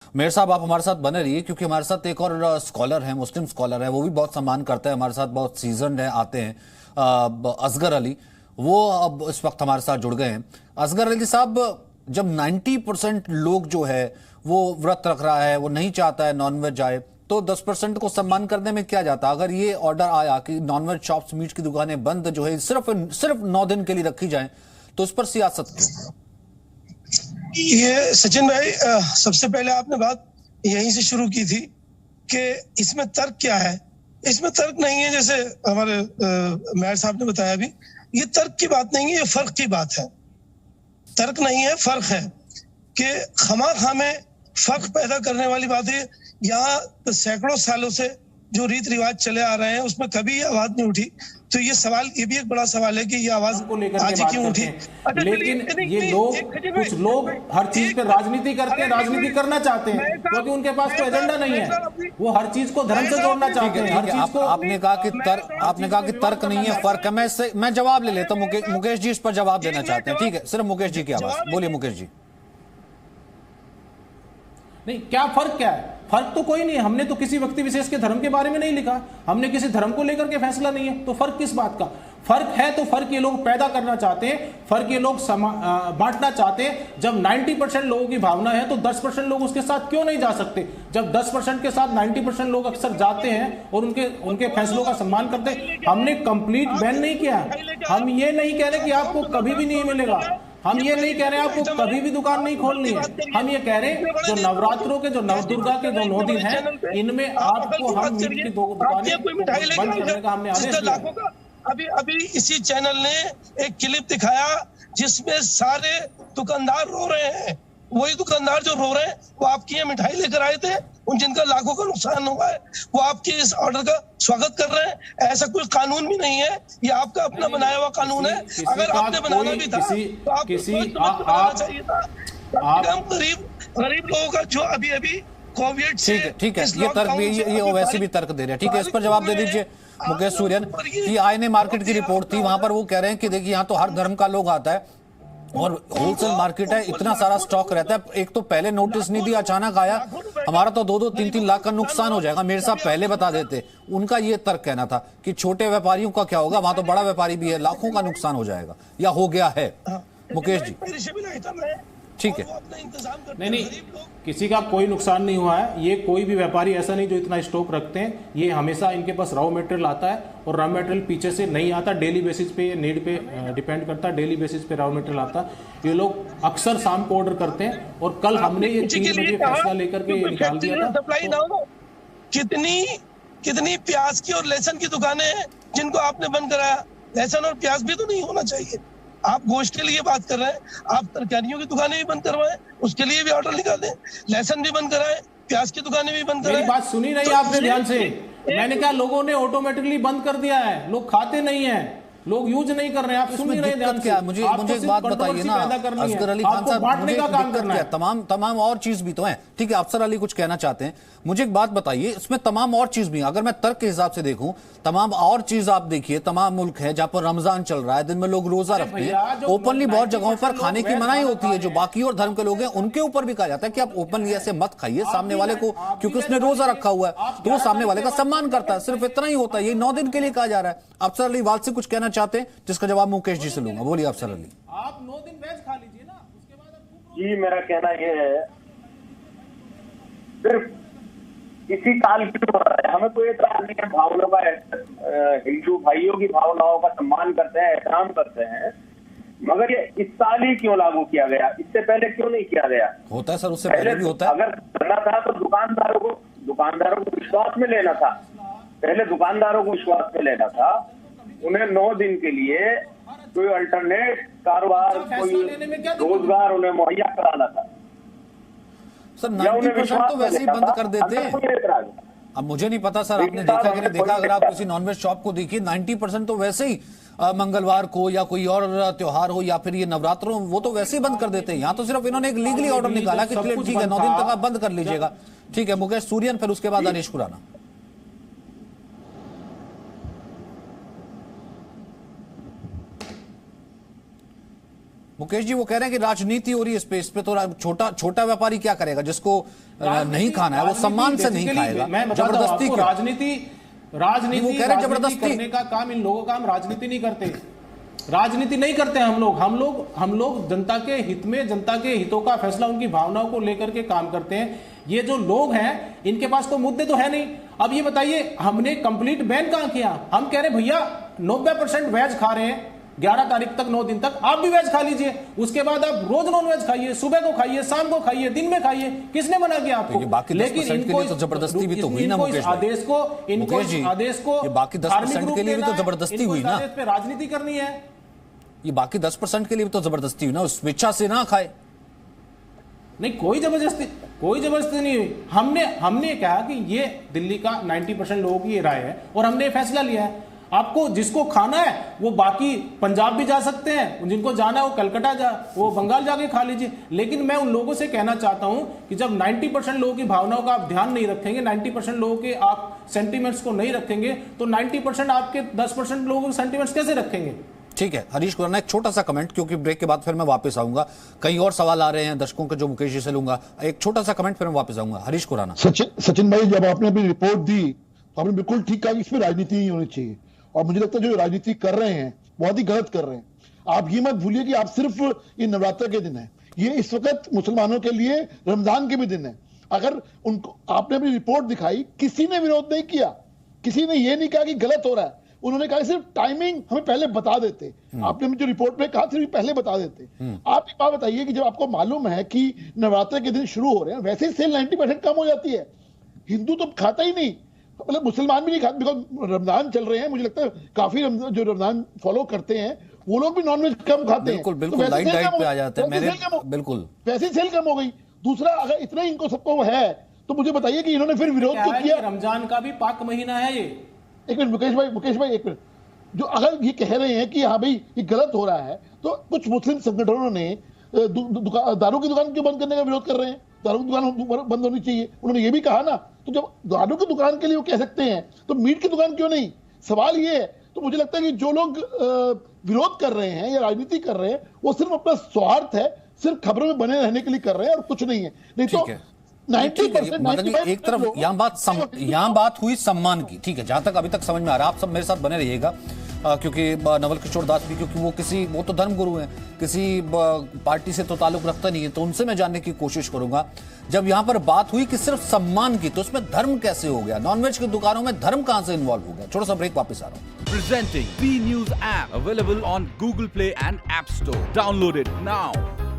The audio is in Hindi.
मेयर साहब, आप हमारे साथ बने रहिए क्योंकि हमारे साथ एक और स्कॉलर है, मुस्लिम स्कॉलर है, वो भी बहुत सम्मान करता है, हमारे साथ बहुत सीजन्ड है, आते हैं। असगर अली, वो अब इस वक्त हमारे साथ जुड़ गए हैं। असगर अली साहब, जब 90% लोग जो है वो व्रत रख रहा है, वो नहीं चाहता है नॉनवेज आए, तो 10% को सम्मान करने में क्या जाता? अगर ये ऑर्डर आया कि नॉनवेज शॉप्स, मीट की दुकानें बंद जो है सिर्फ 9 दिन के लिए रखी जाए, तो इस पर सियासत क्यों? ये सचिन भाई, सबसे पहले आपने बात यहीं से शुरू की थी कि इसमें तर्क क्या है। इसमें तर्क नहीं है, जैसे हमारे मेयर साहब ने बताया भी, ये तर्क की बात नहीं है, ये फर्क की बात है। तर्क नहीं है, फर्क है कि खामा में फर्क पैदा करने वाली बात है। यहाँ सैकड़ों सालों से जो रीत रिवाज चले आ रहे हैं उसमें कभी आवाज नहीं उठी, तो ये सवाल, ये भी एक बड़ा सवाल है कि ये आवाज को लेकर आज के बात क्यों उठी। करते हैं। लेकिन ये लोग, कुछ लोग हर चीज पे राजनीति करते हैं, राजनीति करना चाहते हैं क्योंकि उनके पास कोई एजेंडा नहीं है। वो हर चीज को धर्म से जोड़ना चाहते हैं, हर चीज को। आपने कहा कि तर्क नहीं है, फर्क है। मैं जवाब ले लेता हूं। मुकेश जी इस पर जवाब देना चाहते हैं। ठीक है, सिर्फ मुकेश जी की आवाज। बोलिए मुकेश जी। नहीं, क्या फर्क क्या है? फर्क तो कोई नहीं है। हमने तो किसी व्यक्ति विशेष के धर्म के बारे में नहीं लिखा, हमने किसी धर्म को लेकर के फैसला नहीं है, तो फर्क किस बात का? फर्क है तो फर्क ये लोग पैदा करना चाहते हैं, फर्क ये लोग बांटना चाहते हैं। जब 90% लोगों की भावना है तो 10% लोग उसके साथ क्यों नहीं जा सकते? जब 10% के साथ 90% लोग अक्सर जाते हैं और उनके फैसलों का सम्मान करते हैं। हमने कंप्लीट बैन नहीं किया। हम ये नहीं कह रहे कि आपको कभी भी नहीं मिलेगा, हम ये नहीं कह रहे आपको कभी भी दुकान नहीं खोलनी है। हम ये कह रहे हैं जो नवरात्रों के, जो नवदुर्गा के जो 9 दिन हैं, इनमें आपको हम मीट की दुकानें बंद करने का हमने आदेश दिया। अभी इसी चैनल ने एक क्लिप दिखाया जिसमें सारे दुकानदार रो रहे हैं। वही दुकानदार जो रो रहे हैं वो आपकी यहाँ मिठाई लेकर आए थे, उन जिनका लाखों का नुकसान हुआ है, वो आपके इस ऑर्डर का स्वागत कर रहे हैं। ऐसा कोई कानून भी नहीं है, ये आपका अपना बनाया हुआ कानून है। अगर आपने बनाना भी था तो आपको बनाना चाहिए था। गरीब लोगों का जो अभी कोविड से, ठीक है, ये तर्क भी, ये वैसे भी तर्क दे रहे हैं। ठीक है, इस पर जवाब दे दीजिए मुकेश सूर्यन। कि आईएनए मार्केट की रिपोर्ट थी, वहां पर वो कह रहे हैं कि देखिए यहाँ तो हर धर्म का लोग आता है और होलसेल मार्केट है, इतना सारा स्टॉक रहता है। एक तो पहले नोटिस नहीं दिया, अचानक आया, हमारा तो 2-2, 3-3 लाख का नुकसान हो जाएगा। मेरे साहब पहले बता देते। उनका ये तर्क कहना था कि छोटे व्यापारियों का क्या होगा, वहां तो बड़ा व्यापारी भी है, लाखों का नुकसान हो जाएगा या हो गया है। मुकेश जी ठीक है। नहीं, किसी का कोई नुकसान नहीं हुआ है। ये कोई भी व्यापारी ऐसा नहीं जो इतना स्टॉक रखते हैं। ये हमेशा इनके पास रॉ मटेरियल आता है और रॉ मटेरियल पीछे से नहीं आता, डेली बेसिस पे, नीड पे डिपेंड करता है। डेली बेसिस पे रॉ मटेरियल आता है। ये लोग अक्सर शाम को ऑर्डर करते हैं और कल हमने ये 3 बजे फैसला लेकर के निकाल दिया था। कितनी प्याज की और लहसुन की दुकानें हैं जिनको आपने बंद कराया। लहसुन और प्याज भी तो नहीं होना चाहिए। आप गोश्त के लिए बात कर रहे हैं, आप तरकारियों की दुकानें भी बंद करवाएं, उसके लिए भी ऑर्डर निकालें। लहसुन भी बंद कराएं, प्याज की दुकानें भी बंद कराएं। मेरी बात सुनी नहीं आपने ध्यान से। मैंने कहा लोगों ने ऑटोमेटिकली बंद कर दिया है, लोग खाते नहीं है, लोग यूज नहीं कर रहे हैं। आप सुन नहीं रहे ध्यान से। मुझे एक बात बताइए ना असगर अली खान साहब, बांटने का काम करना है। तमाम और चीज भी तो है। ठीक है, अफसर अली कुछ कहना चाहते हैं। मुझे एक बात बताइए, इसमें तमाम और चीज भी, अगर मैं तर्क के हिसाब से देखूं, तमाम और चीज आप देखिए, तमाम मुल्क है जहां पर रमजान चल रहा है, दिन में लोग रोजा रखते हैं, ओपनली बहुत जगहों पर खाने की मनाही होती है। जो बाकी और धर्म के लोग हैं उनके ऊपर भी कहा जाता है कि आप ओपनली ऐसे मत खाइए सामने वाले को, क्योंकि उसने रोजा रखा हुआ है तो वो सामने वाले का सम्मान करता है। सिर्फ इतना ही होता है, ये 9 दिन के लिए कहा जा रहा है। अफसर अली वाल से कुछ कहना चाहते हैं जिसका जवाब मुकेश जी से लूंगा। बोलिए अफसर अली। आप 9 दिन वेज खा लीजिए ना, उसके बाद आप। जी, मेरा कहना यह है, सिर्फ इसी साल क्यों हो रहा है, हमें कोई एतराज नहीं है। भावनाओं का, हिंदू भाइयों की भावनाओं का सम्मान करते हैं, एहतराम करते हैं, मगर ये इस साल ही क्यों लागू किया गया? इससे पहले क्यों नहीं किया गया? होता है सर, उससे पहले भी होता है। अगर करना था तो दुकानदारों को विश्वास में लेना था। पहले दुकानदारों को विश्वास में लेना था, उन्हें 9 दिन के लिए कोई अल्टरनेट कारोबार, कोई रोजगार उन्हें मुहैया कराना था। सर 90% तो वैसे ही बंद कर देते। अब मुझे नहीं पता सर, आपने देखा कि नहीं देखा, अगर आप किसी नॉनवेज शॉप को देखिए 90% तो वैसे ही मंगलवार को या कोई और त्योहार हो या फिर ये नवरात्र हो, वो तो वैसे ही बंद कर देते हैं। यहाँ तो सिर्फ इन्होंने एक लीगली ऑर्डर निकाला कि चलिए ठीक है 9 दिन तक आप बंद कर लीजिएगा। ठीक है, मुकेश सूर्यन, फिर उसके बाद अनिश खुराना। मुकेश जी वो कह रहे हैं कि राजनीति हो रही है इस पे तो छोटा व्यापारी क्या करेगा, जिसको नहीं खाना है वो सम्मान से नहीं खाएगा, जबरदस्ती क्यों? राजनीति वो कह रहे हैं जबरदस्ती करने का काम इन लोगों का, हम राजनीति नहीं करते, राजनीति नहीं करते हम लोग जनता के हित में, जनता के हितों का फैसला उनकी भावनाओं को लेकर के काम करते हैं। ये जो लोग हैं इनके पास तो मुद्दे तो है नहीं। अब ये बताइए हमने कंप्लीट बैन कहां किया? हम कह रहे भैया 90% वेज खा रहे हैं 11 तारीख तक, 9 दिन तक आप भी वेज खा लीजिए, उसके बाद आप रोज नॉन वेज खाइए, सुबह को खाइए, शाम को खाइए, दिन में खाइए, किसने मना किया आपको? लेकिन इनको तो जबरदस्ती भी तो हुई ना मुकेश भाई। आदेश को ये बाकी 10% के लिए भी तो जबरदस्ती हुई ना, पे राजनीति करनी है। ये बाकी 10% के लिए भी तो जबरदस्ती हुई ना, उस स्वेच्छा से ना खाए। नहीं कोई जबरदस्ती नहीं हुई। हमने कहा कि ये दिल्ली का 90% लोगों की ये राय है और हमने ये फैसला लिया है। आपको जिसको खाना है वो बाकी पंजाब भी जा सकते हैं, जिनको जाना है वो कलकत्ता वो बंगाल जाके खा लीजिए। लेकिन मैं उन लोगों से कहना चाहता हूं कि जब 90% लोगों की भावनाओं का आप ध्यान नहीं रखेंगे, 90% लोगों के आप सेंटीमेंट्स को नहीं रखेंगे, तो 90% आपके 10% लोगों के सेंटीमेंट्स कैसे रखेंगे? ठीक है हरीश खुराना, एक छोटा सा कमेंट, क्योंकि ब्रेक के बाद फिर मैं वापस आऊंगा, कई और सवाल आ रहे हैं दर्शकों के जो मुकेश जी से लूंगा। एक छोटा सा कमेंट फिर मैं वापस आऊंगा। हरीश खुराना। सचिन भाई, जब आपने अपनी रिपोर्ट दी तो आपने बिल्कुल ठीक कहा कि इसमें राजनीति नहीं होनी चाहिए, और मुझे लगता है जो राजनीति कर रहे हैं बहुत ही गलत कर रहे हैं। आप ये मत भूलिए कि आप सिर्फ ये नवरात्र के दिन है, ये इस वक्त मुसलमानों के लिए रमजान के भी दिन है। अगर उनको आपने अपनी रिपोर्ट दिखाई, किसी ने विरोध नहीं किया, किसी ने ये नहीं कहा कि गलत हो रहा है, उन्होंने कहा सिर्फ टाइमिंग हमें पहले बता देते। आपने जो रिपोर्ट में कहा सिर्फ पहले बता देते। आप एक बात बताइए कि जब आपको मालूम है कि नवरात्र के दिन शुरू हो रहे हैं, वैसे ही सेल 90% कम हो जाती है। हिंदू तो खाता ही नहीं, मतलब मुसलमान भी नहीं खाते, बिकॉज रमजान चल रहे हैं। मुझे लगता है काफी जो रमजान फॉलो करते हैं वो लोग भी नॉनवेज कम खाते हैं, बिल्कुल लाइट डाइट पे आ जाते हैं मेरे, बिल्कुल वैसे सेल कम हो गई। दूसरा, अगर इतना इनको सबको है तो मुझे बताइए कि इन्होंने फिर विरोध तो किया। रमजान का भी पाक महीना है ये। एक मिनट मुकेश भाई एक मिनट, जो अगर ये कह रहे हैं कि हाँ भाई ये गलत हो रहा है, तो कुछ मुस्लिम संगठनों ने दारू की दुकान क्यों बंद करने का विरोध कर रहे हैं? दारू की दुकान बंद होनी चाहिए, उन्होंने ये भी कहा ना। तो जब दारू की दुकान के लिए वो कह सकते हैं तो मीट की दुकान क्यों नहीं? सवाल ये है। तो मुझे लगता है कि जो लोग विरोध कर रहे हैं या राजनीति कर रहे हैं वो सिर्फ अपना स्वार्थ है, सिर्फ खबरों में बने रहने के लिए कर रहे हैं और कुछ नहीं है। नहीं तो 90% एक तरफ यहाँ बात हुई सम्मान की, ठीक है, जहां तक अभी तक समझ में आ रहा है। आप सब मेरे साथ बने रहिएगा, क्योंकि नवल किशोर दास भी, क्योंकि वो तो धर्मगुरु हैं, किसी पार्टी से तो ताल्लुक रखता नहीं है, तो उनसे मैं जानने की कोशिश करूंगा। जब यहाँ पर बात हुई कि सिर्फ सम्मान की, तो उसमें धर्म कैसे हो गया? नॉनवेज की दुकानों में धर्म कहां से इन्वॉल्व हो गया? छोटा सा ब्रेक, वापस आ रहा हूं। Presenting B News app, available on Google Play and App Store. Download it now.